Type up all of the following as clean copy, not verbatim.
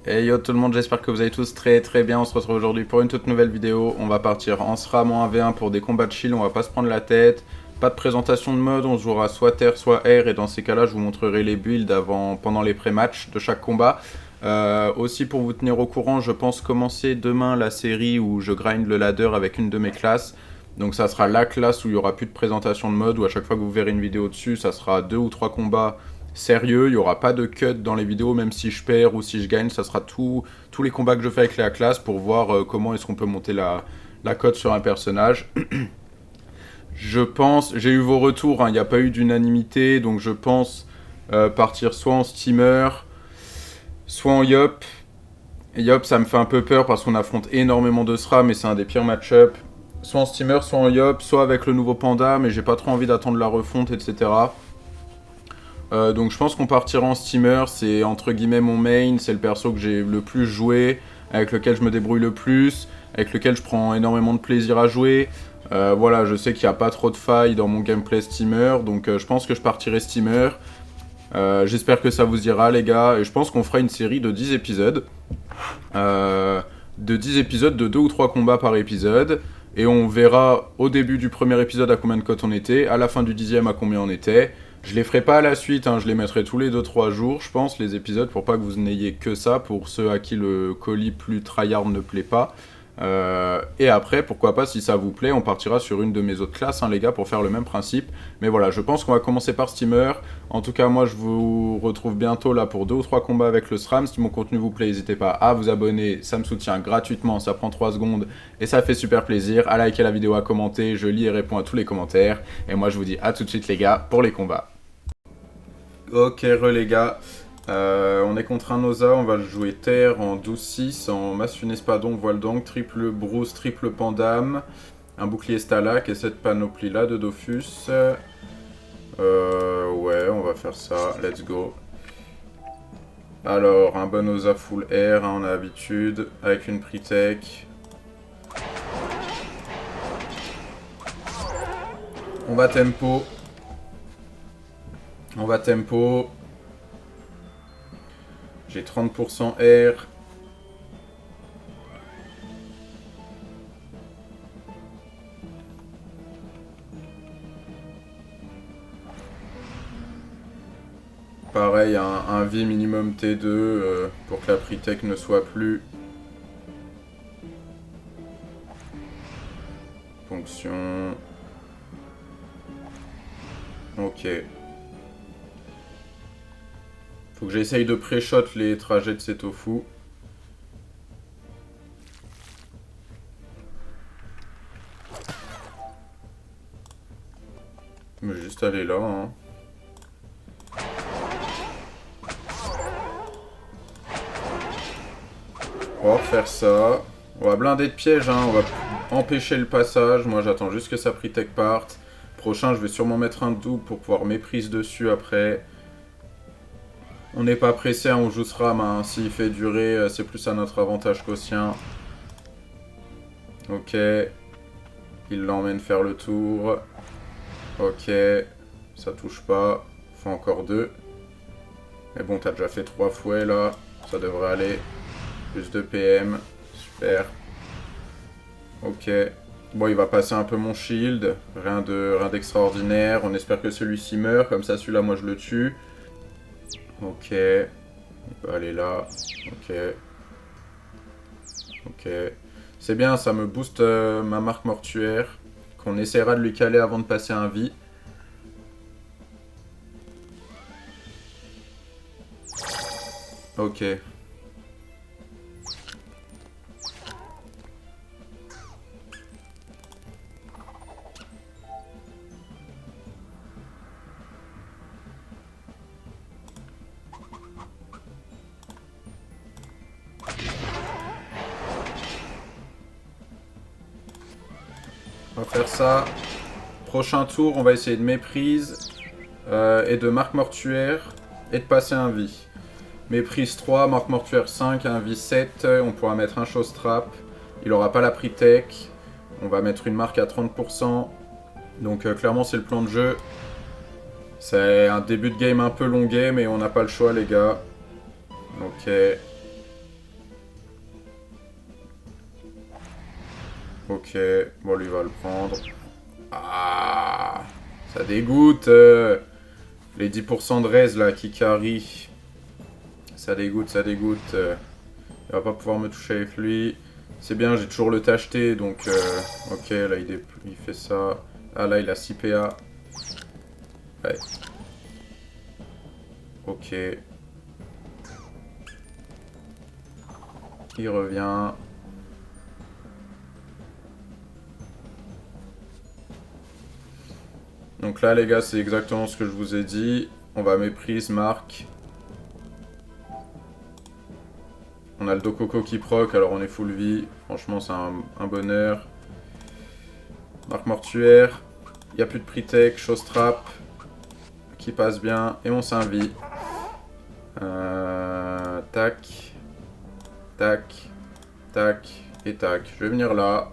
Hey yo tout le monde, j'espère que vous allez tous très très bien. On se retrouve aujourd'hui pour une toute nouvelle vidéo. On va partir en SRAM en 1v1 pour des combats de chill, on va pas se prendre la tête. Pas de présentation de mode, on jouera soit terre soit air et dans ces cas là je vous montrerai les builds pendant les pré-matchs de chaque combat. Aussi pour vous tenir au courant, je pense commencer demain la série où je grind le ladder avec une de mes classes. Donc ça sera la classe où il n'y aura plus de présentation de mode, où à chaque fois que vous verrez une vidéo dessus, ça sera 2 ou 3 combats sérieux, il n'y aura pas de cut dans les vidéos, même si je perds ou si je gagne, ça sera tous les combats que je fais avec la classe pour voir comment est-ce qu'on peut monter la cote sur un personnage. Je pense, j'ai eu vos retours, hein, il n'y a pas eu d'unanimité, donc je pense partir soit en steamer, soit en yop. Yop, ça me fait un peu peur parce qu'on affronte énormément de SRAM et c'est un des pires match-up. Soit en steamer, soit en yop, soit avec le nouveau panda, mais j'ai pas trop envie d'attendre la refonte, etc. Donc je pense qu'on partira en steamer, c'est entre guillemets mon main, c'est le perso que j'ai le plus joué, avec lequel je me débrouille le plus, avec lequel je prends énormément de plaisir à jouer. Voilà, je sais qu'il n'y a pas trop de failles dans mon gameplay steamer, donc je pense que je partirai steamer. J'espère que ça vous ira les gars, et je pense qu'on fera une série de 10 épisodes. De 10 épisodes de 2 ou 3 combats par épisode. Et on verra au début du premier épisode à combien de cotes on était, à la fin du 10e à combien on était. Je les ferai pas à la suite, hein, je les mettrai tous les 2-3 jours, je pense, les épisodes, pour pas que vous n'ayez que ça, pour ceux à qui le colis plus tryhard ne plaît pas. Et après, pourquoi pas, si ça vous plaît, on partira sur une de mes autres classes, hein, les gars, pour faire le même principe. Mais voilà, je pense qu'on va commencer par steamer. En tout cas, moi, je vous retrouve bientôt là pour 2 ou 3 combats avec le SRAM. Si mon contenu vous plaît, n'hésitez pas à vous abonner, ça me soutient gratuitement, ça prend 3 secondes et ça fait super plaisir. À liker la vidéo, à commenter, je lis et réponds à tous les commentaires. Et moi, je vous dis à tout de suite, les gars, pour les combats. Ok, les gars. On est contre un Osa, on va le jouer terre en 12-6, en masse espadon, voile d'angle, triple brousse, triple pandame, un bouclier stalac et cette panoplie là de Dofus. Ouais, on va faire ça, let's go. Alors, un bon Osa full air, hein, on a l'habitude, avec une pre-tech. On va tempo. On va tempo. J'ai 30% air. Pareil, un V minimum T2 pour que la pre-tech ne soit plus. Ponction. Ok. Faut que j'essaye de pré-shot les trajets de ces tofu. Mais juste aller là, hein. On va refaire ça. On va blinder de pièges, hein. On va empêcher le passage. Moi, j'attends juste que sa pre-tech parte. Prochain, je vais sûrement mettre un double pour pouvoir méprise dessus après. On n'est pas pressé, hein, on joue SRAM, hein. S'il fait durer, c'est plus à notre avantage qu'au sien. Ok. Il l'emmène faire le tour. Ok. Ça touche pas. Faut encore 2. Mais bon, t'as déjà fait 3 fouets là. Ça devrait aller. Plus de PM. Super. Ok. Bon, il va passer un peu mon shield. Rien d'extraordinaire. On espère que celui-ci meurt. Comme ça, celui-là, moi, je le tue. Ok. Il peut aller là. Ok. Ok. C'est bien, ça me booste ma marque mortuaire. Qu'on essaiera de lui caler avant de passer un V. Ok. On va faire ça. Prochain tour, on va essayer de méprise et de marque mortuaire et de passer un V. Méprise 3, marque mortuaire 5, un V 7. On pourra mettre un chose trap. Il aura pas la pre-tech. On va mettre une marque à 30%. Donc clairement c'est le plan de jeu. C'est un début de game un peu longué, mais on n'a pas le choix les gars. Ok. Ok, bon, lui va le prendre. Ah, ça dégoûte. Les 10% de raise là qui carry. Ça dégoûte, ça dégoûte. Il va pas pouvoir me toucher avec lui. C'est bien, j'ai toujours le tacheté, donc... ok, là il fait ça. Ah là, il a 6 PA. Ouais. Ok. Il revient. Donc là, les gars, c'est exactement ce que je vous ai dit. On va méprise, marque. On a le Dokoko qui proc, alors on est full vie. Franchement, c'est un bonheur. Marque mortuaire. Il n'y a plus de pre-tech, chose trap. Qui passe bien. Et on s'invite. Tac. Tac. Tac. Et tac. Je vais venir là.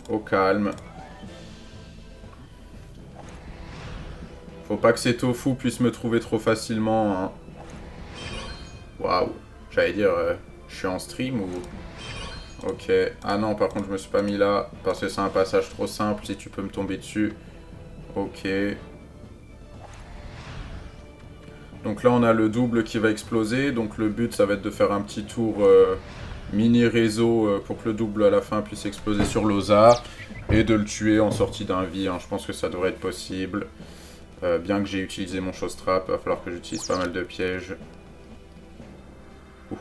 Au calme. Faut pas que ces tofu puissent me trouver trop facilement. Hein. Waouh. J'allais dire, je suis en stream ou... Ok. Ah non, par contre, je me suis pas mis là. Parce que c'est un passage trop simple. Si tu peux me tomber dessus. Ok. Donc là, on a le double qui va exploser. Donc le but, ça va être de faire un petit tour mini réseau pour que le double à la fin puisse exploser sur Loza. Et de le tuer en sortie d'un vie. Hein. Je pense que ça devrait être possible. Bien que j'ai utilisé mon chose trap, il va falloir que j'utilise pas mal de pièges.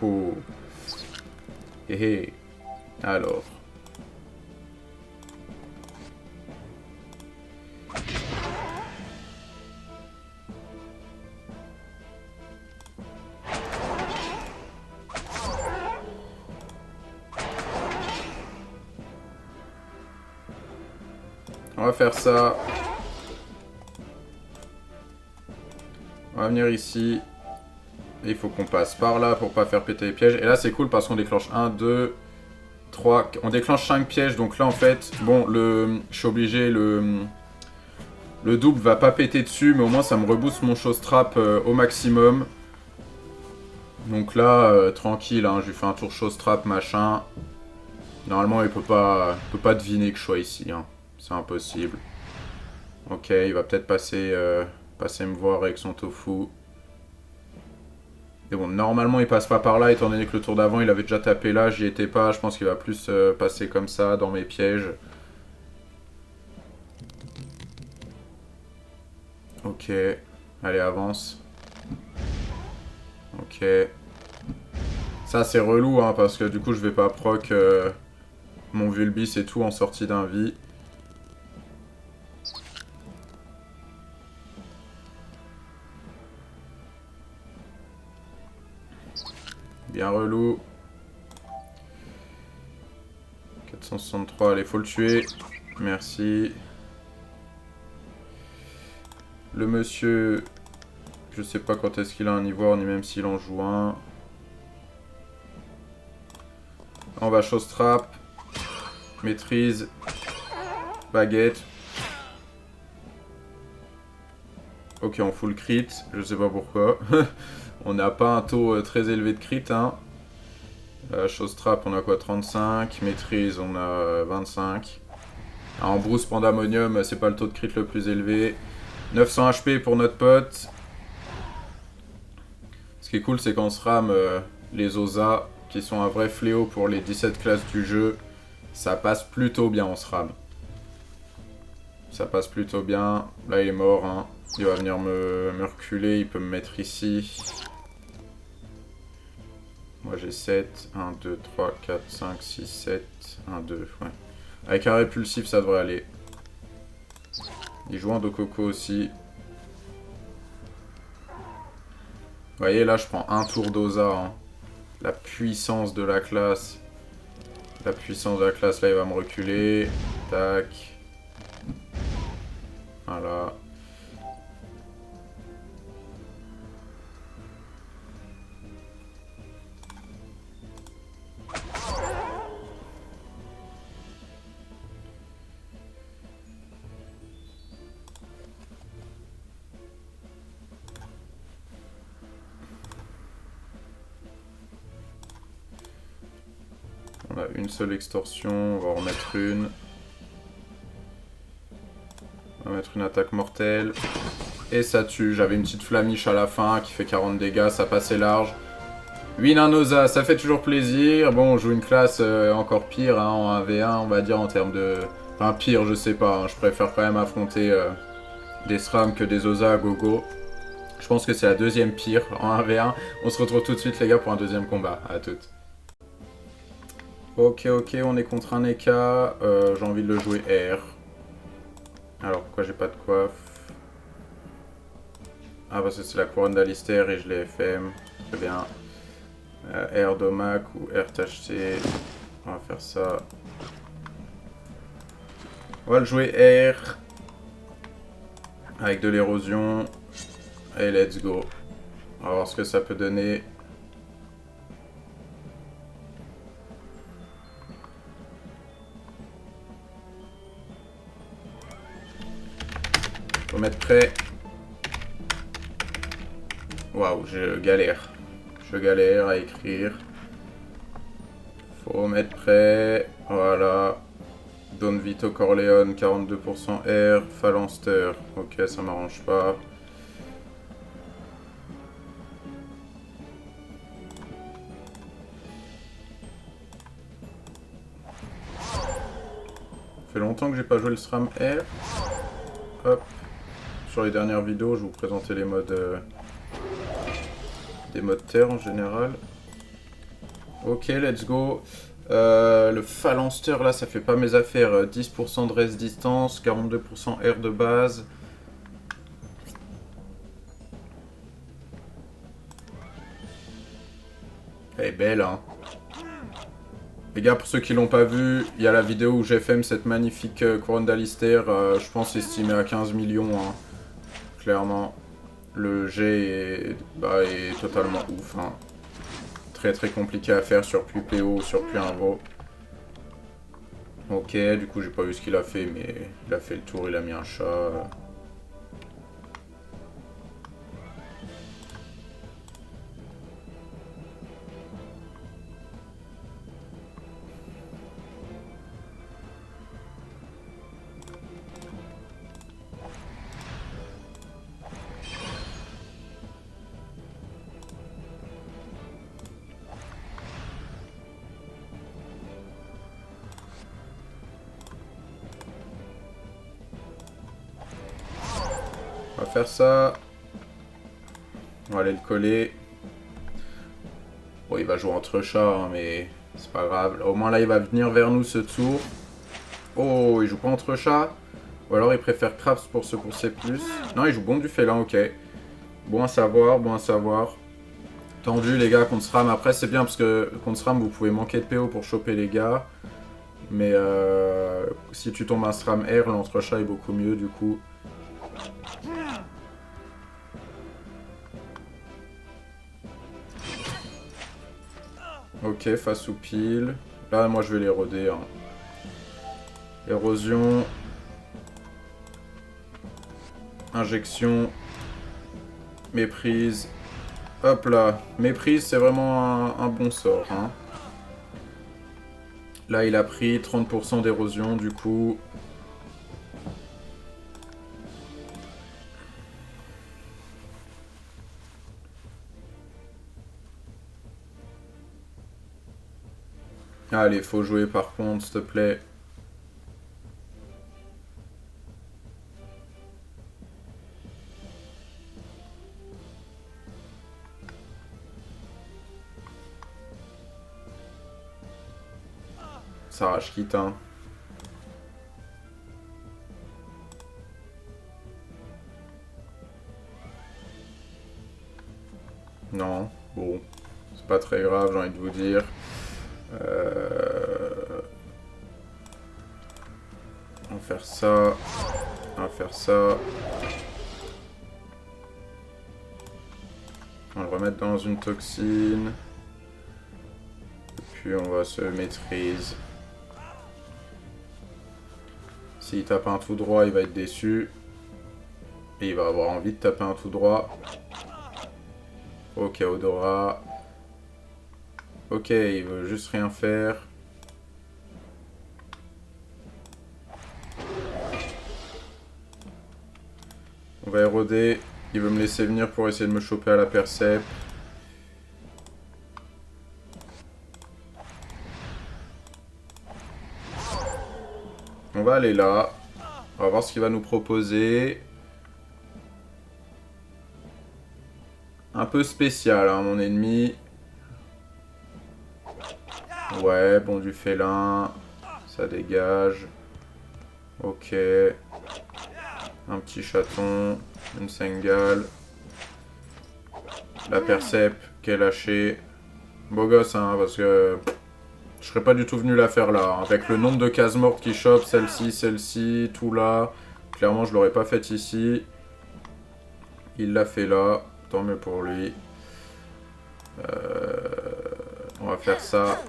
Oh. Hé hé. Alors. On va faire ça. On va venir ici. Et il faut qu'on passe par là pour pas faire péter les pièges. Et là, c'est cool parce qu'on déclenche 1, 2, 3... On déclenche 5 pièges. Donc là, en fait, bon, je suis obligé, le double va pas péter dessus. Mais au moins, ça me rebooste mon chose trap au maximum. Donc là, tranquille, hein, je lui fais un tour chose trap, machin. Normalement, il peut pas deviner que je sois ici. Hein. C'est impossible. Ok, il va peut-être passer me voir avec son tofu. Et bon, normalement, il passe pas par là, étant donné que le tour d'avant, il avait déjà tapé là, j'y étais pas. Je pense qu'il va plus passer comme ça, dans mes pièges. Ok. Allez, avance. Ok. Ça, c'est relou, hein, parce que du coup, je vais pas proc mon Vulbis et tout en sortie d'un vie. Bien relou. 463, allez, faut le tuer. Merci. Le monsieur, je sais pas quand est-ce qu'il a un ivoire, ni même s'il en joue un. On va chose trap. Maîtrise. Baguette. Ok, on full crit, je sais pas pourquoi. On n'a pas un taux très élevé de crit, hein. Chose trap, on a quoi, 35. Maîtrise, on a 25. En brousse pandamonium, c'est pas le taux de crit le plus élevé. 900 HP pour notre pote. Ce qui est cool, c'est qu'on se rame les Osa, qui sont un vrai fléau pour les 17 classes du jeu. Ça passe plutôt bien, on se rame. Ça passe plutôt bien. Là, il est mort, hein. Il va venir me reculer, il peut me mettre ici. Moi j'ai 7, 1, 2, 3, 4, 5, 6, 7, 1, 2, ouais. Avec un répulsif ça devrait aller. Il joue un Dokoko aussi. Vous voyez là je prends un tour d'Oza. Hein. La puissance de la classe. La puissance de la classe là il va me reculer. Tac. Voilà. On a une seule extorsion, on va en remettre une. On va mettre une attaque mortelle. Et ça tue. J'avais une petite flamiche à la fin qui fait 40 dégâts, ça passait large. 8 Nanosa, ça fait toujours plaisir. Bon, on joue une classe encore pire hein, en 1v1, on va dire, en termes de... Enfin, pire, je sais pas. Hein. Je préfère quand même affronter des SRAM que des Osa à gogo. Je pense que c'est la deuxième pire en 1v1. On se retrouve tout de suite, les gars, pour un deuxième combat. À toutes. Ok, on est contre un Eka. J'ai envie de le jouer R. Alors, pourquoi j'ai pas de coiffe? Ah, parce que c'est la couronne d'Alistair et je l'ai FM. Très bien. R Domac ou R THC. On va faire ça. On va le jouer R. Avec de l'érosion. Et let's go. On va voir ce que ça peut donner. Faut mettre prêt. Waouh, je galère. Je galère à écrire. Faut mettre prêt. Voilà. Don Vito Corleone, 42% R. Phalanster. Ok, ça m'arrange pas. Ça fait longtemps que j'ai pas joué le SRAM R. Hop. Sur les dernières vidéos, je vous présentais les modes... des modes terre en général. Ok, let's go. Le Phalanster, là, ça fait pas mes affaires. 10% de reste distance, 42% R de base. Elle est belle, hein. Les gars, pour ceux qui l'ont pas vu, il y a la vidéo où j'ai fait cette magnifique couronne d'Alistair. Je pense estimée à 15 millions, hein. Clairement. Le jet est totalement ouf, hein. Très compliqué à faire sur plus PO, sur plus Invo. Ok, du coup j'ai pas vu ce qu'il a fait, mais il a fait le tour, il a mis un chat. On va faire ça. On va aller le coller. Bon, il va jouer entre chats, hein, mais c'est pas grave. Au moins là, il va venir vers nous ce tour. Oh, il joue pas entre chats. Ou alors il préfère Craps pour ce courser plus. Non, il joue bon du félin, ok. Bon à savoir, bon à savoir. Tendu les gars contre SRAM. Après c'est bien parce que contre SRAM vous pouvez manquer de PO pour choper les gars. Mais si tu tombes un SRAM R, l'entrechat est beaucoup mieux du coup. Ok, face ou pile. Là moi je vais l'éroder. Hein. Érosion. Injection. Méprise. Hop là. Méprise c'est vraiment un bon sort. Hein. Là il a pris 30% d'érosion du coup. Allez, faut jouer par contre, s'il te plaît. Ça rage quitte, hein. Non, bon. C'est pas très grave, j'ai envie de vous dire. On va faire ça. On va faire ça. On va le remettre dans une toxine. Et puis on va se maîtrise. S'il tape un tout droit, il va être déçu. Et il va avoir envie de taper un tout droit. Ok, Odora. Ok, il veut juste rien faire. On va éroder. Il veut me laisser venir pour essayer de me choper à la percep. On va aller là. On va voir ce qu'il va nous proposer. Un peu spécial, hein, mon ennemi. Ouais, bon du félin. Ça dégage. Ok. Un petit chaton. Une Sengale. La percep qui est lâchée. Beau gosse, hein, parce que je serais pas du tout venu la faire là. Avec le nombre de cases mortes qui chope, celle-ci, tout là. Clairement, je l'aurais pas fait ici. Il l'a fait là. Tant mieux pour lui. On va faire ça.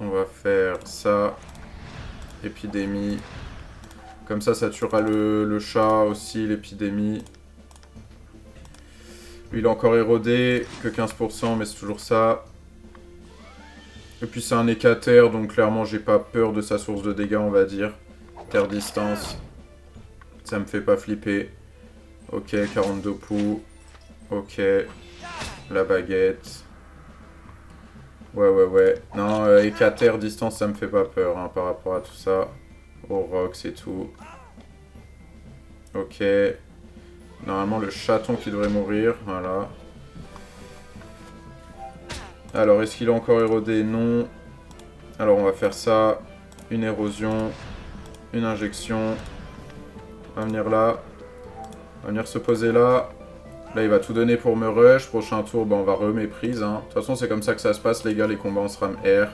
On va faire ça. Épidémie. Comme ça tuera le chat aussi, l'épidémie. Lui, il est encore érodé. Que 15%, mais c'est toujours ça. Et puis c'est un écater, donc clairement, j'ai pas peur de sa source de dégâts, on va dire. Terre distance. Ça me fait pas flipper. Ok, 42 poux. Ok. La baguette. Ouais. Non, écater, distance, ça me fait pas peur hein, par rapport à tout ça. Au Rox et tout. Ok. Normalement, le chaton qui devrait mourir. Voilà. Alors, est-ce qu'il est encore érodé? Non. Alors, on va faire ça. Une érosion. Une injection. On va venir là. On va venir se poser là. Là, il va tout donner pour me rush. Prochain tour, on va reméprise. Hein. De toute façon, c'est comme ça que ça se passe, les gars, les combats en SRAM R.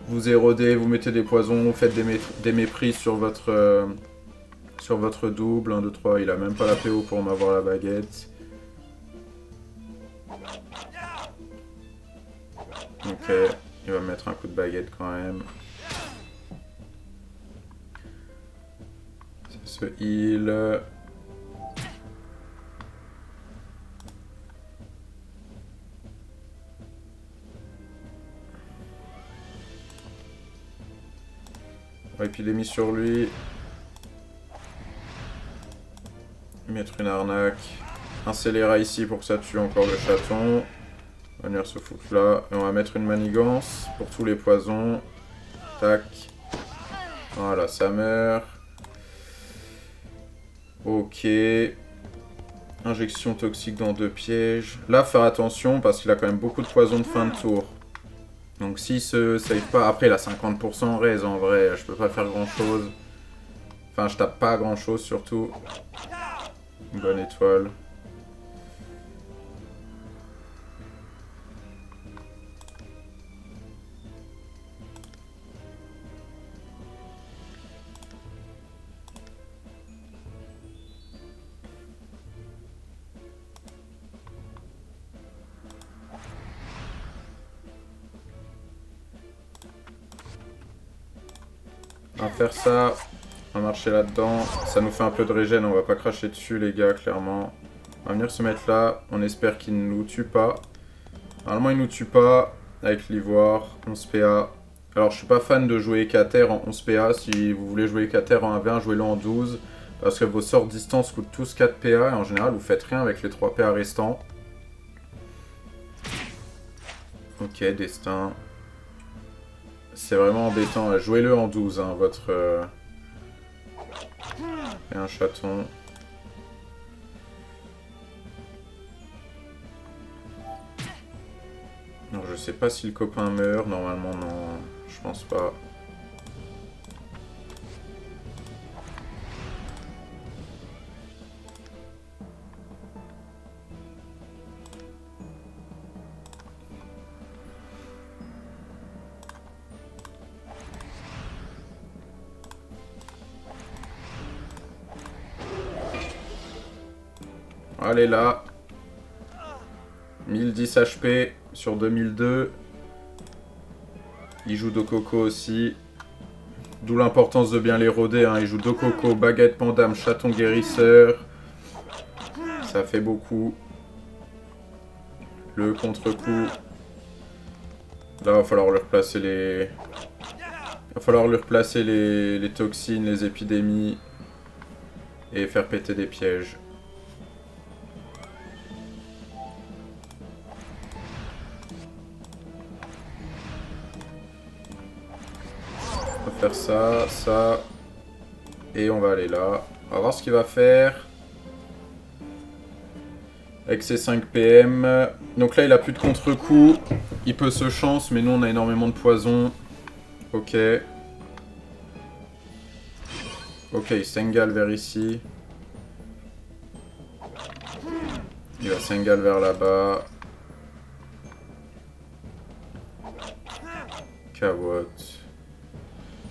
Vous érodez, vous mettez des poisons, vous faites des méprises sur votre double. 1, 2, 3, il a même pas la PO pour m'avoir la baguette. Ok, il va me mettre un coup de baguette quand même. Ça se heal. Épidémie sur lui. Mettre une arnaque. Un scélérat ici pour que ça tue encore le chaton. On va venir se foutre là. Et on va mettre une manigance pour tous les poisons. Tac. Voilà, ça meurt. Ok. Injection toxique dans 2 pièges. Là, faire attention parce qu'il a quand même beaucoup de poison de fin de tour. Donc s'il se save pas, après il a 50% raise en vrai, je peux pas faire grand chose. Enfin je tape pas grand chose surtout. Une bonne étoile. On va faire ça. On va marcher là-dedans. Ça nous fait un peu de régène. On va pas cracher dessus, les gars, clairement. On va venir se mettre là. On espère qu'il ne nous tue pas. Normalement, il nous tue pas. Avec l'ivoire. 11 PA. Alors, je suis pas fan de jouer Écater en 11 PA. Si vous voulez jouer Écater en 1v1, jouez-le en 12. Parce que vos sorts distance coûtent tous 4 PA. Et en général, vous faites rien avec les 3 PA restants. Ok, destin. C'est vraiment embêtant. Jouez-le en 12, hein, votre... Et un chaton. Non, je sais pas si le copain meurt. Normalement, non. Je pense pas. Allez là. 1010 HP sur 2002. Il joue Dokoko aussi. D'où l'importance de bien les roder. Hein. Il joue Dokoko, Baguette Pandame, Chaton Guérisseur. Ça fait beaucoup. Le contre-coup. Là, il va falloir leur placer les... Il va falloir lui replacer les toxines, les épidémies et faire péter des pièges. On va faire ça, ça. Et on va aller là. On va voir ce qu'il va faire. Avec ses 5 PM. Donc là, il a plus de contre-coup. Il peut se chance, mais nous, on a énormément de poison. Ok. Ok, il s'engale vers ici. Il va s'engale vers là-bas. Cavotte.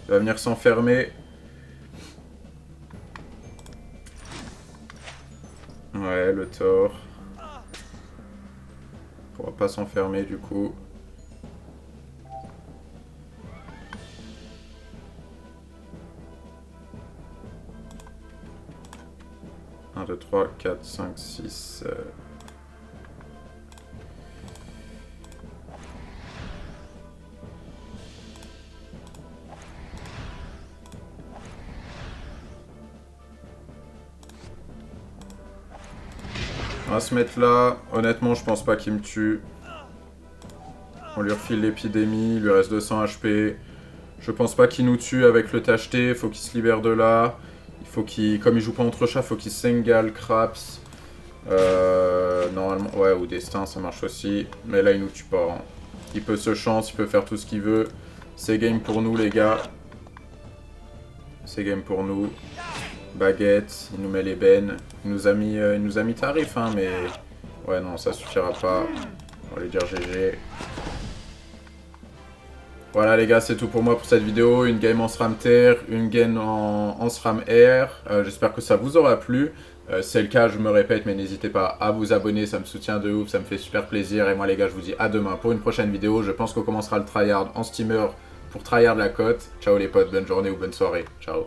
Il va venir s'enfermer. Ouais, le tort. On pourra pas s'enfermer du coup. 1, 2, 3, 4, 5, 6... On va se mettre là. Honnêtement, je pense pas qu'il me tue. On lui refile l'épidémie. Il lui reste 200 HP. Je pense pas qu'il nous tue avec le tacheté. Il faut qu'il se libère de là. Il faut qu'il... Comme il joue pas entre chats, il faut qu'il s'engale Craps. Normalement... Ouais, ou Destin, ça marche aussi. Mais là, il nous tue pas. Hein. Il peut se chance, il peut faire tout ce qu'il veut. C'est game pour nous, les gars. C'est game pour nous. Baguette, il nous met les bennes. Il nous a mis tarif, hein, mais... Ouais, non, ça suffira pas. On va lui dire GG. Voilà, les gars, c'est tout pour moi pour cette vidéo. Une game en SRAM Terre, une game en SRAM Air. J'espère que ça vous aura plu. Si c'est le cas, je me répète, mais n'hésitez pas à vous abonner. Ça me soutient de ouf, ça me fait super plaisir. Et moi, les gars, je vous dis à demain pour une prochaine vidéo. Je pense qu'on commencera le tryhard en steamer pour tryhard la cote. Ciao les potes, bonne journée ou bonne soirée. Ciao.